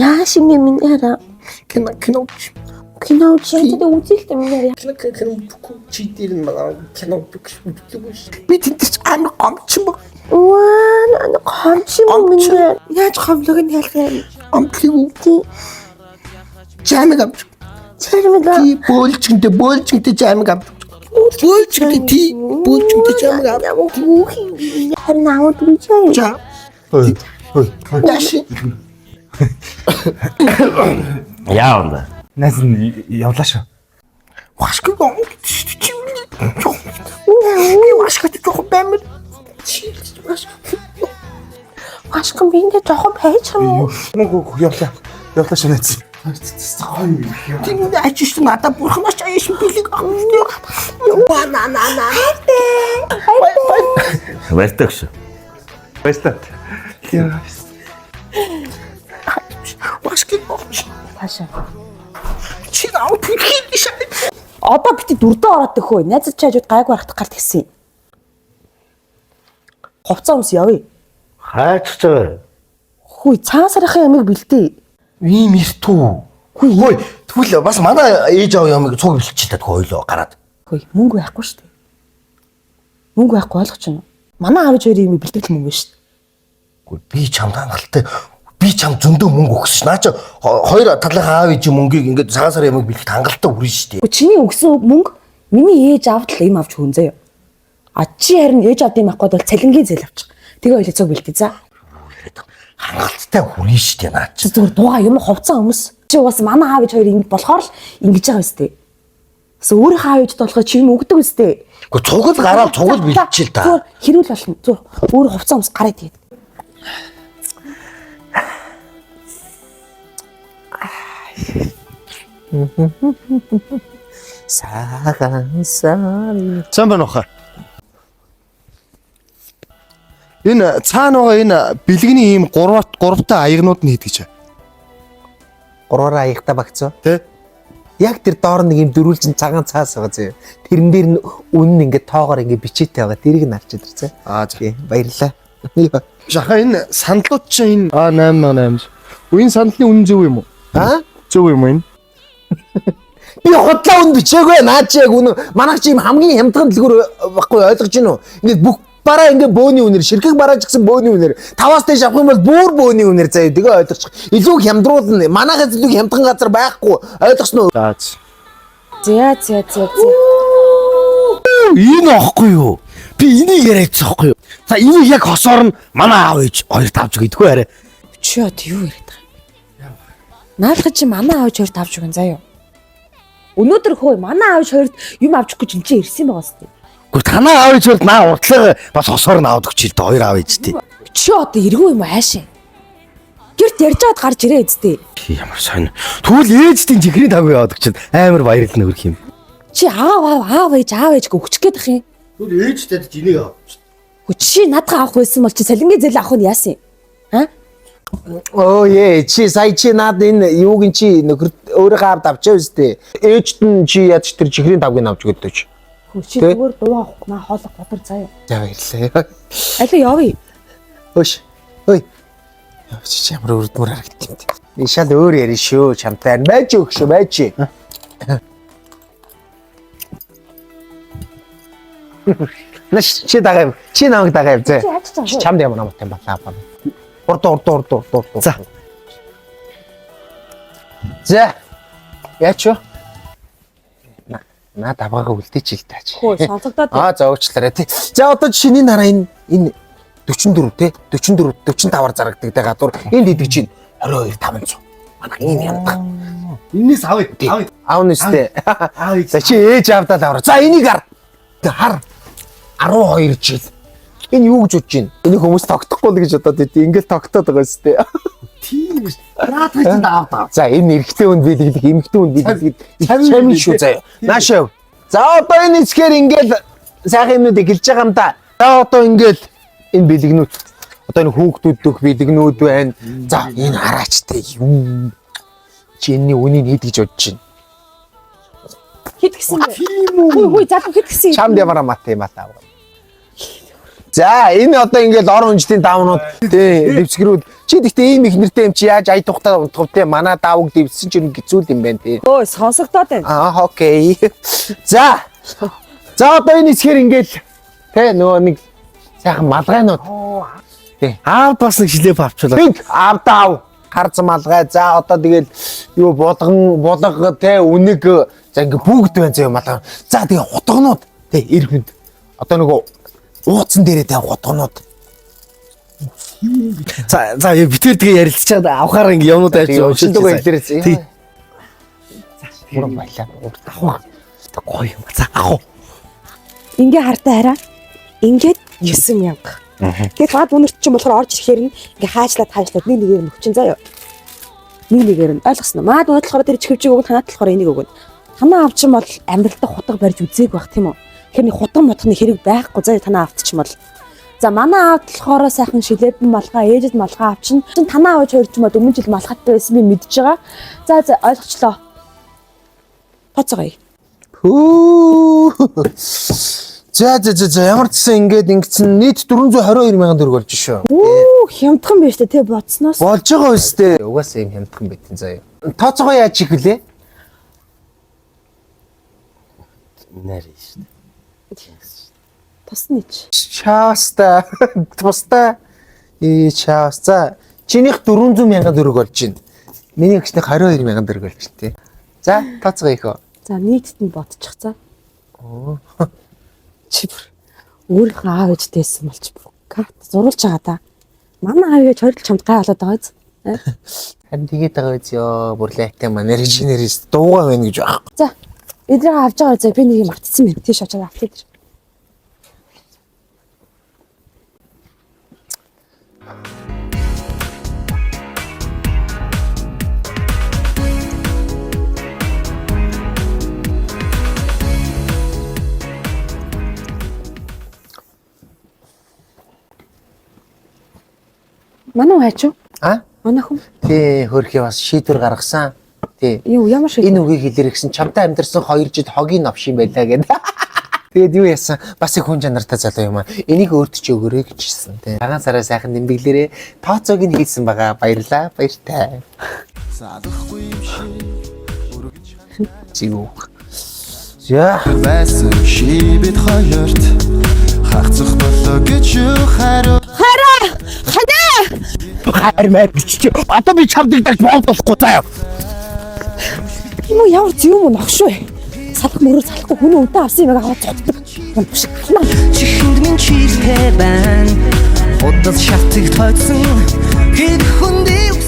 Яашими минь Кино. кино чийдээ үзэлтэй минь Кино бүхгүй чи дээр нь кино бүхгүй ш. Би тэнтэс амар гомчин баг. Ваа хончин минь Яаж ховлог нь ялах юм? Амтлиг. Жамаг авч. чармага Ти бөөлчөнтэй жамаг авч. Бөөлчөнтэй жамаг авч. харин аваад үзээ. За. Ой. Яши. Яавна. Нас явлаа шүү. Вашгүй гоо. Би вашгүй тохо бэмэр. Чи Ашхан биндээ жоохон байж юм уу? Мөнгө явлаа. Явлаа шүү нэц. тийм ачиж надад бурхнаас аяш билиг авчихсан. Банана. Баяртай шүү. Баяртай. Вашгүй гоо. Таашаа. Чи наа бүхий шаа. Одоо бити дүрдээ ороод төхөө. Найзад чаажууд гайгүй харахад гарт гисэн. Хувцас өмс явъя. Хайч байгаа. Хүй цаасарахын ямиг бэлдээ. Ийм эртүү. Хөөе, тэгвэл бас манай ээж аав ямиг цуг бэлчихэд хоёлоо гараад. Хүй мөнгө байхгүй шүү дээ. Мөнгө байхгүй ойлгож байна уу? Манай аав хоёрын ямиг бэлдэх мөнгө шүү дээ. Гэхдээ би чамд хангалттай би чам зөндөө мөнгө өгсөн ш. Наа чи хоёр талынхаа аав ээжийн мөнгийг ингээд цагаан сар ямиг бэлтгэхэд хангалттай хүрнэ шүү дээ. Хөө чиний өгсөн мөнгө миний ээж аавд л юм авч хүн заяа. А чи харин ээж аавд юм авахгүй бол цалингийн зээл авчих. Тэгээ хоёул цог бэлдээ за. Хангалттай хүрнэ шүү дээ наа чи. Чи зүгээр дуугаа юм хувцас өмс. Чи бас манай аав ээж хоёр ингэ болохоор л ингэж байгаа үстэй. Бас өөрийнхөө аав ээжд болохоо чи юм өгдөг үстэй. Гэхдээ цугал гараад цугал бэлтчихэл та. Зүгээр хэрүүл болно. Зүгээр өөр хувцас өмс гараад тэгээд. Саган сар. Сайн байна уу хаа? Энэ цаана байгаа энэ бэлгэний ийм гуравтай аягнууд нь хийдэг чаа. Гурваараа аягтай багцоо. Тэ? Яг тэр доор нэг юм дөрүүлжин цагаан цаас байгаа зөө. Тэрэн дээр нь үнэн ингээд тоогоор ингээд бичээтэй байгаа. Тэрийг нь авчид ирцээ. За. Баярлалаа. Шаха энэ сандлууд чинь энэ А888. Үеийн сандлын үнэн зөв юм уу? Зөв юм уу энэ? Би хотлоо үн бичээгүй наад чи яг үнэн. Манайх чи юм хамгийн хямдхан дэлгүүр баггүй ойлгож байна уу? Ингээд бүх бараа ингээ бөөний үнээр ширхэг бараа ч гэсэн бөөний үнээр 5-аас дээш авах юм бол бүр бөөний үнээр заяа тэгээ ойлгочих. Илүү хямдруулна. Манайхаас илүү хямдхан газар байхгүй. Ойлгосноо? За. Энэ аахгүй юу? Би энийг яриадсан аахгүй юу? За энийг яг хосоор нь манай аав ээж хоёр тавж өгдөггүй арай. Чи одоо юу яриад байгаа юм? Наалга чи манай аав хоёр тавж өгөн заяа. Өнөөдөр хөөе манай аав хоёрт юм авч өгөхгүй чинь ирсэн байгаа сте. Гэхдээ танаа аав ээж бол наа уртлага бас хосоор нь аваад өгч ил дээ хоёр аав ээжтэй. Чи одоо эргүү юм аашаа. Гэрт ярьж аваад гарч ирээ эзтэй. Ямар сайн. Тэгвэл ээжтийн жихрийн тавыг аваад өгч амар баярлна хөрх юм. Чи аав ээж өгчих гээд ах юм. Тэгвэл ээжтэй ч энийг авч. Хөө чи надгаа авах байсан бол чи цалингийн зээл авах нь яасан юм? Оо ээ чи сая чи над энэ юуг ин чи нөхөр өөрийнхөө авд авчаа үстэй. Ээжт нь чи яаж тэр чихрийн тавгийг авч өгдөө чи. Хөө чи зүгээр дуу авах наа хоолох бодор заяа. За баярлалаа. Алуу явъя. Хөөш. Хөөе. Чи ямар өрдмөр харагдсан. Би шал өөр ярина шүү. Чамтай байж өгшөө байж. Нэш чи дагаа. Чи намайг дагаа зэ. Чамд ямар намтай балаа. Урд. За. За. Яач вэ? Наа давгаага үлдээч ил тааж. Хөө сонсогдоод. За уучлаарай тий. За одоо шиний нараа энэ 44 тий 45-аар зарагддаг те гадуур энд идэж чинь 22,500. Манай ийм яндаг. Энээс авъя. Аавн үстэй. За чи ээж авдаа аваа. За энийг хар 12 жил. Энэ юу гэж бодож байна? Энийг хүмүүс тогтохгүй л гэж бодоод байд. Ингээл тогтоод байгаа үстэй. Тийм биш. Наатайд аваа. За энэ эрэгтэй хүнд биелэх, эмэгтэй хүнд биелэх чамин шүү заяа. Наашаа. За одоо энэ эсгээр ингээл сайхан юмнуудыг хэлж байгаа юм да. За одоо ингээл энэ бэлгнүүд одоо энэ хүүхдүүддөх бэлгнүүд байна. За энэ хараачтай юу? Чи энэний үнийг хэд гэж бодож байна? Хэд гисэн бэ? Хүй залуу хэд гисэн? Чамд ямар амаатай юм аа. За энэ одоо ингээл ор хүнжлийн давнууд тий дэвсгэрүүд Чи гэхдээ ийм их нэртэй юм чи яаж ая тухтаа унтгав те манай даавг дэвсэн ч юм гизүүл юм байна те. Өө сонсогдоод байна. Аа окей. За. За одоо энэ хэсгээр ингээл те нөгөө нэг сайхан малгайнууд. Тий. Аав бас нэг шилээ авчлаа. Биг аав даав. Хар зам малгай. За одоо тэгэл юу булга те үнэг за ингээ бүгд байна зөө малгай. За тэгээ хутгнууд те иргэнд. Одоо нөгөө ууцсан дээрээ тавь хутгнууд. За битэр тэгээ ярилцчаад авахаар ингээ юмнууд авч Шил дугаар хэлээрээ. Тий. Уран баялаа. Урд авах. Гоё юм. За авах. Ингээ хартаа хараа. Ингээд 9000. Тэгээд баад үнэрт чинь болохоор орж ирэхээр ингээ хаачлаад нэг нэгээр мөвчин заяа. Нэг нэгээр нь ойлгосноо. Маад унаад болохоор тэр чихвчиг өгөн танаад болохоор энийг өгөн. Танаа авч юм бол амьдралдаа хутга барьж үзээг байх тийм үү? Тэгэхээр нэг хутга мотхны хэрэг байхгүй заяа танаа авч юм бол. За манай аавд болохоор сайхан шилээдэн малгай, ээжэд малгай авчин. Чин танаа авч хоёрч мод өмнө жил малгайтай байсан би мэдж байгаа. За ойлгочлоо. Тоцгоё. Хөө. За ямар ч сан ингээд ингэсэн нийт 422 мянган төгрөг болж шүү. Оо хямдхан байж тээ бодсноос. Болж байгаа үстэй. Угаасаа юм хямдхан байтэн заяа. Тооцоогоо яаж их вүлээ? Нарийн шүү. Тусна ч. Чааста. Тустай. Чаас. За чинийх 400 мянган төгрөг болж байна. Миний гişнийх 22 мянган төгрөг болж байна тий. За тооцоогоо их. За нийтд нь бодчих цаа. Оо. Чи өөрийнхөө аав ээжтэйсэн болж кат зурулж байгаа да. Манай аав ээж хорилж чамд гай болоод байгаа биз? Харин тэгээд байгаа биз ёо. Бүр лайктай манай режинерис дуугаа байна гэж байна. За эдрээ авч байгаа заа би нэг юм автсан байна. Тийш очоод авах дээр. Манай хайч юу? А? Манай хүн. Тий, хөрхий бас шийдвэр гаргасан. Тий. Юу ямар шиг? Энэ үгийг хэлэр гэсэн чамтай амьдэрсэн 2 жил хогийн новш юм байлаа гэдэг. Тэгээд юу яасан? Бас их хүн чанартай залуу юм аа. Энийг өөрт чи өгөөрэй гэжсэн тий. Цагаан сараа сайхан нэмбэглэрээ тооцоог нь хийсэн байгаа. Баярлаа. Баяртай. Заадахгүй юм шиг. Зүү. За. Байсан чи бид хоёрт хагцах болоо гэж юу хариу. Хармаа бичиж. Одоо би чамд дагж боолдохгүй заяа. Юу ямар зүг юм ногшгүй. Салах мөрөөр салахгүй хүн өвдөө авсан юм аваад цогтдаг. Юм биш. Чихэнд минь чирхэ байна. Удаас шатыг тойцсон. Гэр хүндий